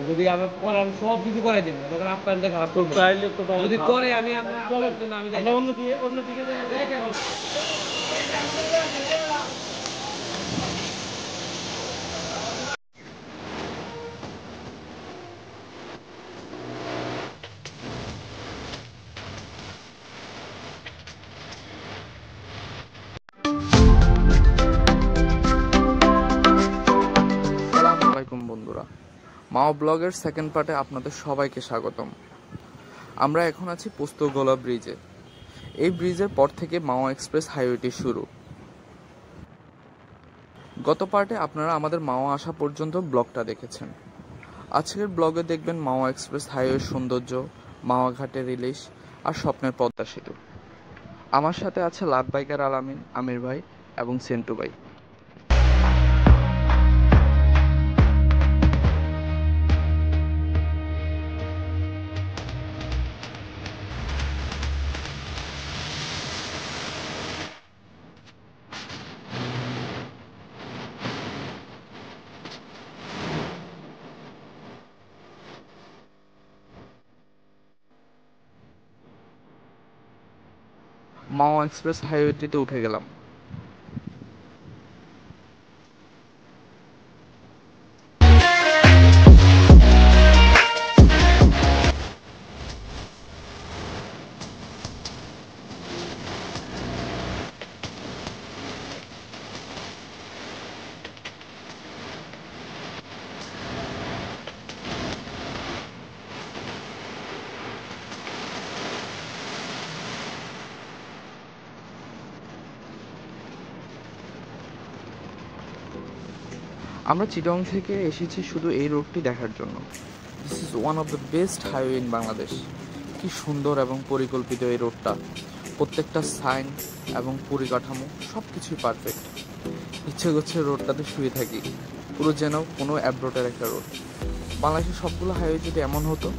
যদি আমি সব কিছু করে দিব তখন আপনার খারাপ করবো যদি করে আমি অন্যদিকে বন্ধুরা, মাও ব্লগের সেকেন্ড পার্টে আপনাদের সবাইকে স্বাগতম। আমরা এখন আছি পোস্তগোলা ব্রিজে। এই ব্রিজের পর থেকে মাও এক্সপ্রেস হাইওয়েটি শুরু। গত পার্টে আপনারা আমাদের মাও আসা পর্যন্ত ব্লগটা দেখেছেন। আজকের ব্লগে দেখবেন মাও এক্সপ্রেস হাইওয়ের সৌন্দর্য, মাওয়া ঘাটের ইলিশ আর স্বপ্নের পদ্মা সেতু। আমার সাথে আছে লাভ বাইকার আলামিন, আমির ভাই এবং সেন্টু ভাই। মাও এক্সপ্রেস হাইওয়েটিতে উঠে গেলাম। আমরা চিটং থেকে এসেছি শুধু এই রোডটি দেখার জন্য। This is one of the best highway in Bangladesh. কি সুন্দর এবং পরিকল্পিত এই রোডটা, প্রত্যেকটা সাইন এবং পরিকাঠামো সব কিছুই পারফেক্ট। ইচ্ছে করছে রোডটাতে শুয়ে থাকি, পুরো যেন কোনো অ্যাব্রোটের একটা রোড। বাংলাদেশের সবগুলো হাইওয়ে যদি এমন হতো।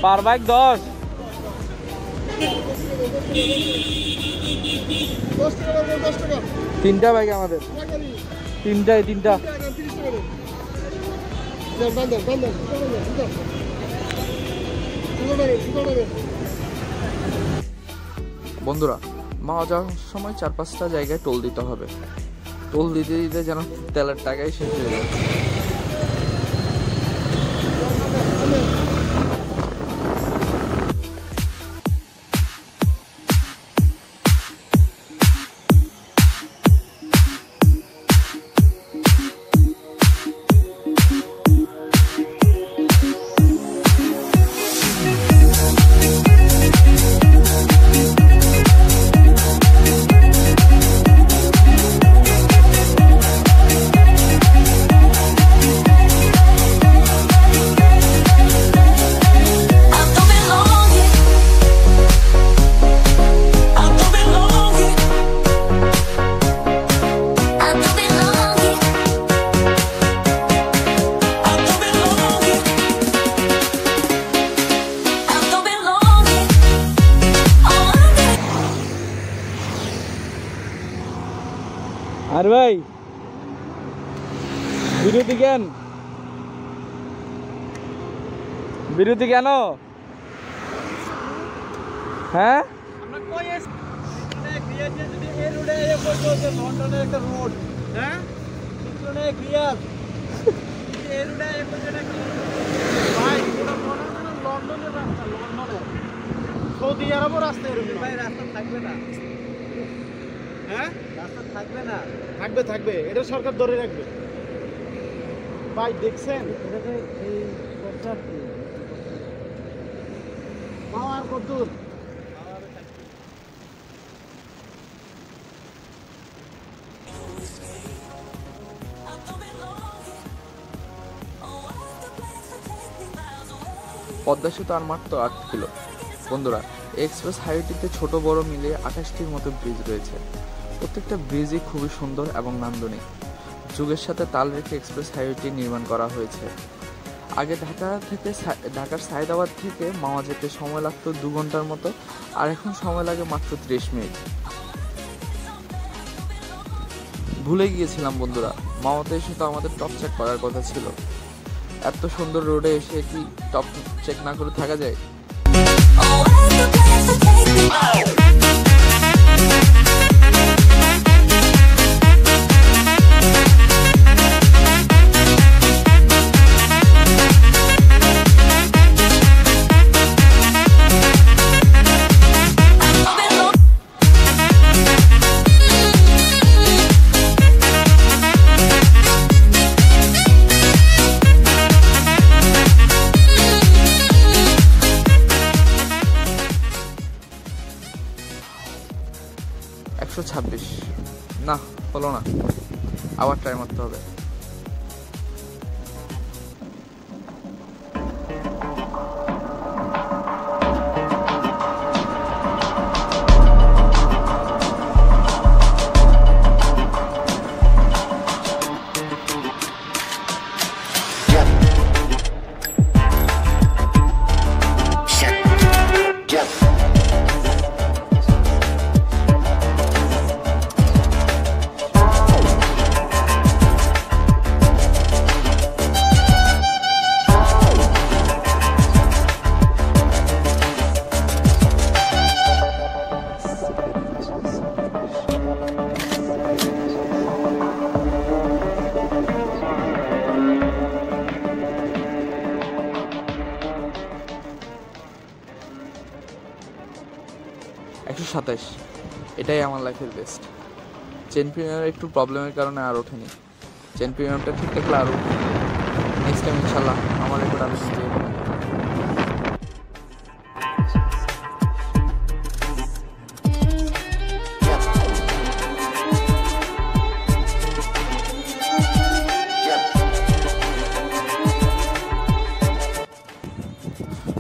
পার বাইক 10। 10 টাকা। 3টা বাইক আমাদের, 3টায় 3টা। বন্ধুরা, মাওয়া যাওয়ার সময় 4-5টা জায়গায় টোল দিতে হবে। টোল দিতে দিতে যেন তেলের টাকাই শেষ হয়ে যায়। আর ভাই বিরতি কেন? বিরতি কেন? হ্যাঁ, আমরা কই এসে ক্রিয়াতে যদি এই রোডে এসে পড়তো লন্ডনের একটা রোড, হ্যাঁ পিছনে ক্রিয়াত এই রোডে এসে পড়তো নাকি ভাই পুরো মনে হয় না লন্ডনের রাস্তা, লন্ডনের সৌদি আরবের রাস্তা এরকম। ভাই রাস্তা থাকবে না, হ্যাঁ রাস্তা থাকবে না। থাকবে থাকবে, এটা সরকার ধরে রাখবে। ভাই দেখছেন এটাতে এই প্রচার কি পাওয়ার কতদূর? পদ্মা সেতু আর মাত্র 8 কিলো। বন্ধুরা, এক্সপ্রেস হাইওয়েটিতে ছোট বড় মিলিয়ে 28টির মতো ব্রিজ রয়েছে। প্রত্যেকটা ব্রিজই খুবই সুন্দর এবং নান্দনিক। যুগের সাথে তাল রেখে এক্সপ্রেস হাইওয়েটি নির্মাণ করা হয়েছে। আগে ঢাকার সায়দাবাদ থেকে মাওয়া যেতে সময় লাগতো 2 ঘন্টার মতো, আর এখন সময় লাগে মাত্র 30 মিনিট। ভুলে গিয়েছিলাম বন্ধুরা, মাওয়াতে এসে তো আমাদের টপ চেক করার কথা ছিল। এত সুন্দর রোডে এসে কি টপ চেক না করে থাকা যায়? না, হলো না, আবার ট্রাই মারতে হবে। এটাই আমার লাইফের বেস্ট। চেন প্রিমিয়ামের একটু প্রবলেমের কারণে আর ওঠেনি। চেন প্রিমিয়ামটা ঠিক থাকলে আরও নেক্সট টাইম ইনশাল্লাহ আমার রেকর্ড আমি নিজে।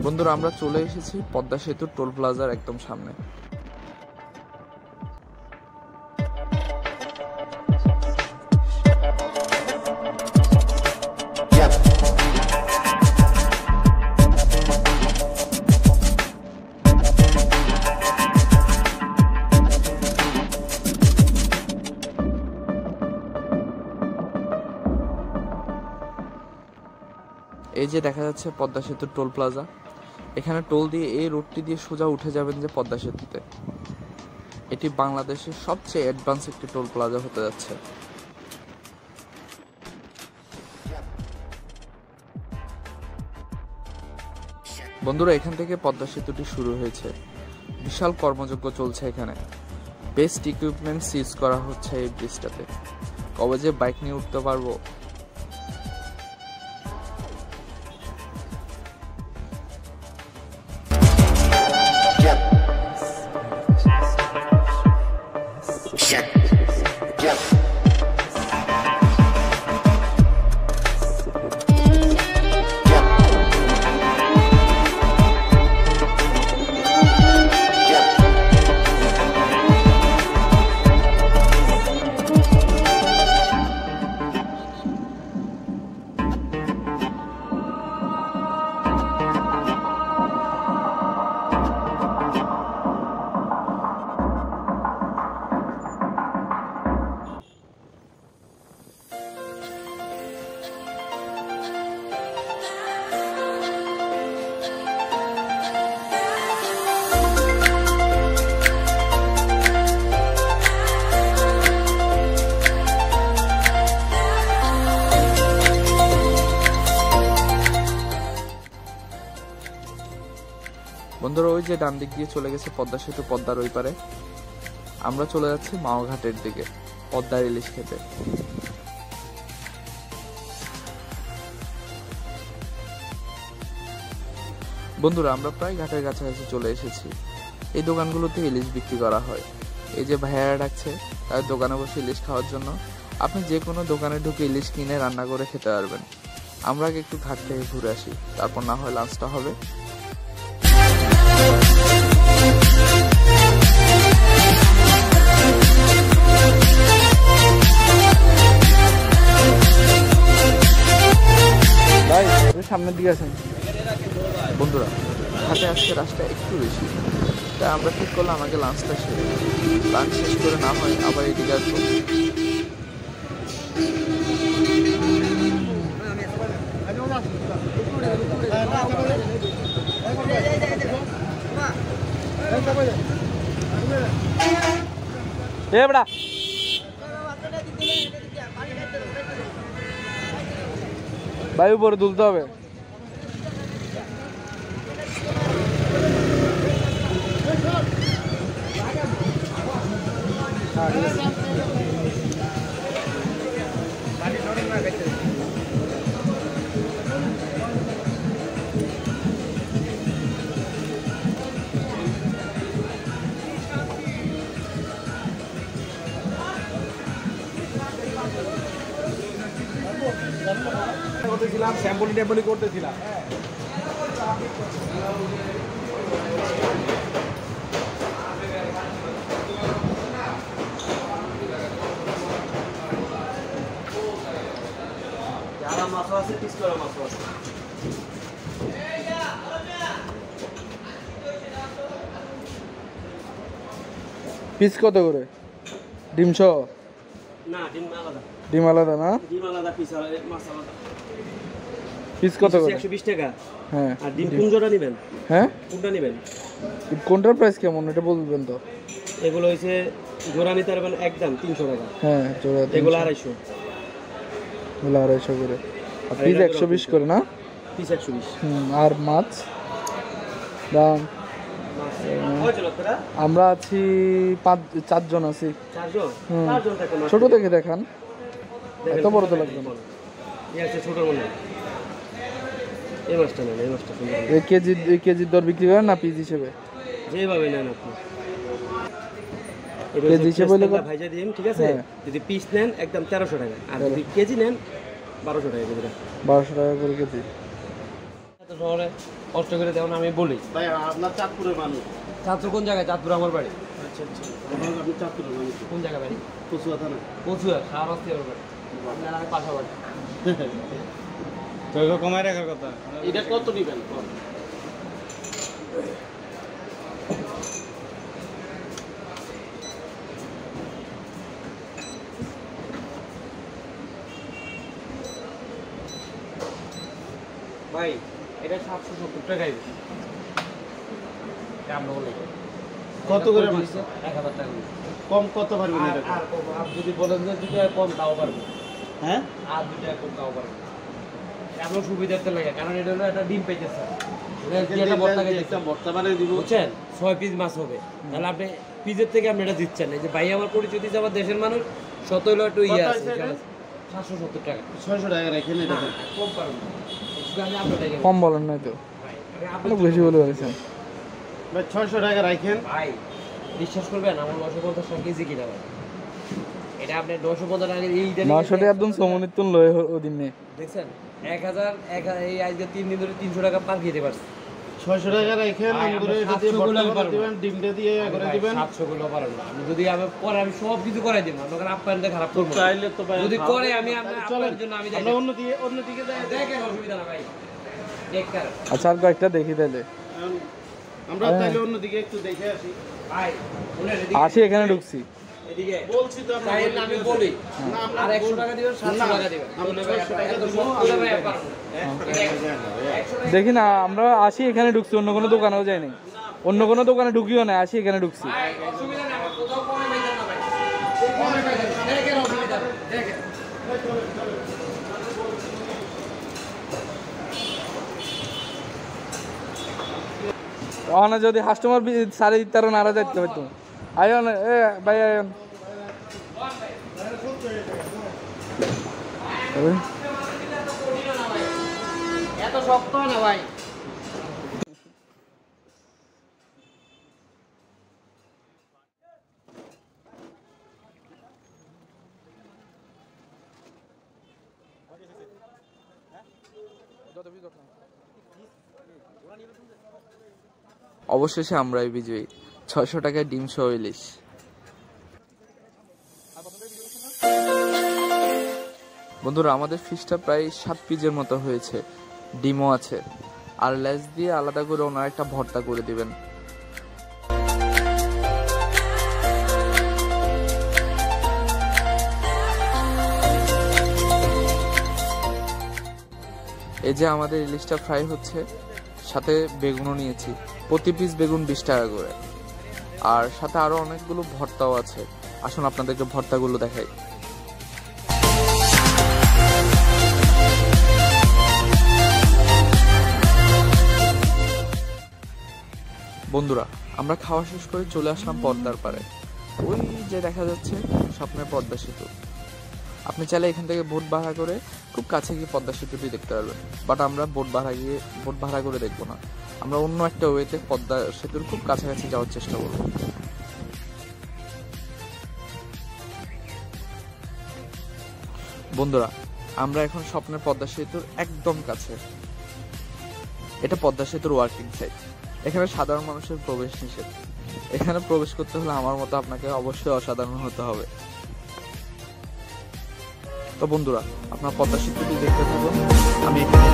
বন্ধুরা, আমরা চলে এসেছি পদ্মা সেতুর টোল প্লাজার একদম সামনে। এই যে দেখা যাচ্ছে পদ্মা সেতুর টোল প্লাজা। এখানে টোল দিয়ে এই রোডটি দিয়ে সোজা উঠে যাবেন যে পদ্মা সেতুতে। এটি বাংলাদেশের সবচেয়ে অ্যাডভান্স একটি টোল প্লাজা হতে যাচ্ছে। বন্ধুরা, এখান থেকে পদ্মা সেতুটি শুরু হয়েছে। বিশাল কর্মযজ্ঞ চলছে এখানে। বেস্ট ইকুইপমেন্টস ইউজ করা হচ্ছে এই ব্রিজটাতে। কবে যে বাইক নিয়ে উঠতে পারবো। বন্ধুরা, ওই যে ডান দিক দিয়ে চলে গেছে পদ্মা সেতু, পদ্মার ওই পারে। আমরা চলে যাচ্ছি মাওঘাটের দিকে পদ্মার ইলিশ খেতে। বন্ধুরা, আমরা প্রায় ঘাটের কাছাকাছি চলে এসেছি। এই দোকানগুলোতে ইলিশ বিক্রি করা হয়। এই যে ভাইয়ারা ডাকছে তাদের দোকানে বসে ইলিশ খাওয়ার জন্য। আপনি যে কোনো দোকানে ঢুকে ইলিশ কিনে রান্না করে খেতে পারবেন। আমরা আগে একটু ঘাট থেকে ঘুরে আসি, তারপর না হয় লাঞ্চটা হবে। ভাই সামনের দিকে আছেন। বন্ধুরা, ঘাটে আসতে রাস্তা একটু বেশি, তাই আমরা ঠিক করলাম আগে লাঞ্চটা সেরে, লাঞ্চ শেষ করে না হয় আবার এদিকে আসবো। ভাই উপরে তুলতে হবে। করতেছিলাম স্যাম্পলি করতেছিলাম। যারা মাছ আছে পিস করা মাছ আছে। পিস কত করে? ডিম সহ? না, ডিম আলাদা। ডিম আলাদা না? ডিম আলাদা, পিস আলাদা, মাছ আলাদা। পিস কত করে? 120 টাকা। হ্যাঁ। আর ডিম কোন জোড়া নেবেন? হ্যাঁ, কোনটা নেবেন? কোনটার প্রাইস কেমন এটা বলবেন তো? এগুলো হইছে জোড়া নিতে পারবেন একদম 300 টাকা। হ্যাঁ, জোড়া। এগুলো 250। এগুলো 250 করে। আর পিস 120 করে না? পিস 120। আর মাছ দাম? আমরা আছি 4 জন আছি। 4 জন? 4 জন থেকে ছোট থেকে দেখান, এত বড় তো লাগবে না। এই আছে ছোট মনে। এই মাছটা নেন, এই মাছটা সুন্দর। এই কেজির দর বিক্রি করেন না পিস হিসেবে? যেভাবে নেন আপনি। কেজি হিসেবে বলে ভাইজা দিন, ঠিক আছে? যদি পিস নেন একদম 1300 টাকা, আর যদি কেজি নেন 1200 টাকা কেজি। 1200 টাকা করে কেজি। এত শহরে কষ্ট করে দেন, আমি বলি ভাই আপনার চাঁদপুরের মানুষ। চাঁদপুর কোন জায়গায়? চাঁদপুর আমার বাড়ি। আচ্ছা আচ্ছা, আপনি চাঁদপুরের মানুষ কোন জায়গা বাড়ি? কচুয়া থানা। কচুয়া সারাস্তি আমার বাড়ি। আপনার পাশাপাশি তো এগুলো কমায় রাখার কথা। এটা কত নেবেন? ভাই এটা 770 টাকাই আমরা বলি কত করে মাছ? 1000 টাকা কম কত পারবেন এটা? আর কম আপনি যদি বলেন যে 2 টাকা কম তাও পারবো। হ্যাঁ আর 2 টাকা কম তাও পারবো। এমন সুবিধাতে লাগে কারণ এটা হলো একটা ডিম পাইতেছে। এটা বর্তা একটা ভর্তা বানিয়ে দিব। বুঝছেন 6 পিস মাছ হবে। তাহলে আপনি পিজের থেকে আপনি এটা দিচ্ছেন এই যে ভাই আমার পরিচয় দিচ্ছে আমার দেশের মানুষ শত হলো একটু ইয়ে আছে 770 টাকা 600 টাকা রাখেন এটা কম পারবো না। আমি আপনাকে কম বলেন নাই তো, অনেক বেশি বলে বলেছেন ভাই 600 টাকা রাখেন ভাই। বিশ্বাস করবেন আমার 950 টাকা কেজি কিনা ভাই এটা আপনি 950 টাকা এই 900 টাকা একদম সমনিতুন লয় ওদিন নে দেখছেন 1000 এই আজকে 3 দিন ধরে 300 টাকা পার খেতে পারছি। 600 টাকা রাখেন আমরা এটা দিয়ে ভর্তা করে দিবেন ডিমটা দিয়ে করে দিবেন 700 গুলো পারেন না আমি যদি আমি পরে আমি সব কিছু করাই দেব আপনাদের আপনাদের খারাপ করব না। চাইলে তো ভাই যদি করে আমি আপনাদের জন্য আমি যাই আমরা অন্য দিকে যাই দেখেন অসুবিধা না ভাই দেখকার আচ্ছা আর কয়েকটা দেখি তাহলে আমরা তাইলে অন্য দিকে একটু দেখে আসি ভাই শুনেন আসি এখানে ঢুকছি এদিকে বলছি তো আমরা চাইলে আমি বলি না আমরা আর 100 টাকা দিবেন 700 টাকা দিবেন আমরা ভাই 600 টাকা এত দেব সব করে ভাই পারবো 100 দেখি না আমরা আসি এখানে ঢুকছি, অন্য কোনো দোকানেও যাইনি, অন্য কোনো দোকানে ঢুকিও না, আসি এখানে ঢুকছি। ভাই অসুবিধা না আমার কোথাও কমে পাইতেন না ভাই কমে পাইতেন না দেখেন অসুবিধা দেখেন ওখানে যদি কাস্টমার সাড়ে দিতে নারা যাইতে হইতো। আয়ো না এ ভাই আয়ো এত শক্ত না ভাই। অবশেষে আমরাই বিজয়ী, 600 টাকায় ডিম সহ ইলিশ। বন্ধুরা আমাদের ফিশটা প্রায় 7 পিসের মতো হয়েছে, ডিমও আছে, আর লেজ দিয়ে আলাদা করে ওনার একটা ভর্তা করে দিবেন। এই যে আমাদের ইলিশটা ফ্রাই হচ্ছে, সাথে বেগুনও নিয়েছি, প্রতি পিস বেগুন 20 টাকা করে, আর সাথে আরো অনেকগুলো ভর্তাও আছে। আসুন আপনাদেরকে ভর্তাগুলো দেখাই। বন্ধুরা আমরা খাওয়া শেষ করে চলে আসলাম পদ্মার পাড়ে। ওই যে দেখা যাচ্ছে স্বপ্নের পদ্মা সেতু। আপনি চাইলে এখান থেকে বোট ভাড়া করে খুব কাছে গিয়ে পদ্মা সেতুটি দেখতে পারবেন, বাট আমরা বোট ভাড়া করে দেখবো না, আমরা অন্য একটা ওয়েতে পদ্মা সেতুর খুব কাছাকাছি যাওয়ার চেষ্টা করব। বন্ধুরা আমরা এখন স্বপ্নের পদ্মা সেতুর একদম কাছে। এটা পদ্মা সেতুর ওয়ার্কিং সাইট, এখানে সাধারণ মানুষের প্রবেশ নিষেধ। এখানে প্রবেশ করতে হলে আমার মতো আপনাকে অবশ্যই অসাধারণ হতে হবে। তো বন্ধুরা আপনার পদ্মা সেতুটি দেখতে থাকুন, আমি এখানে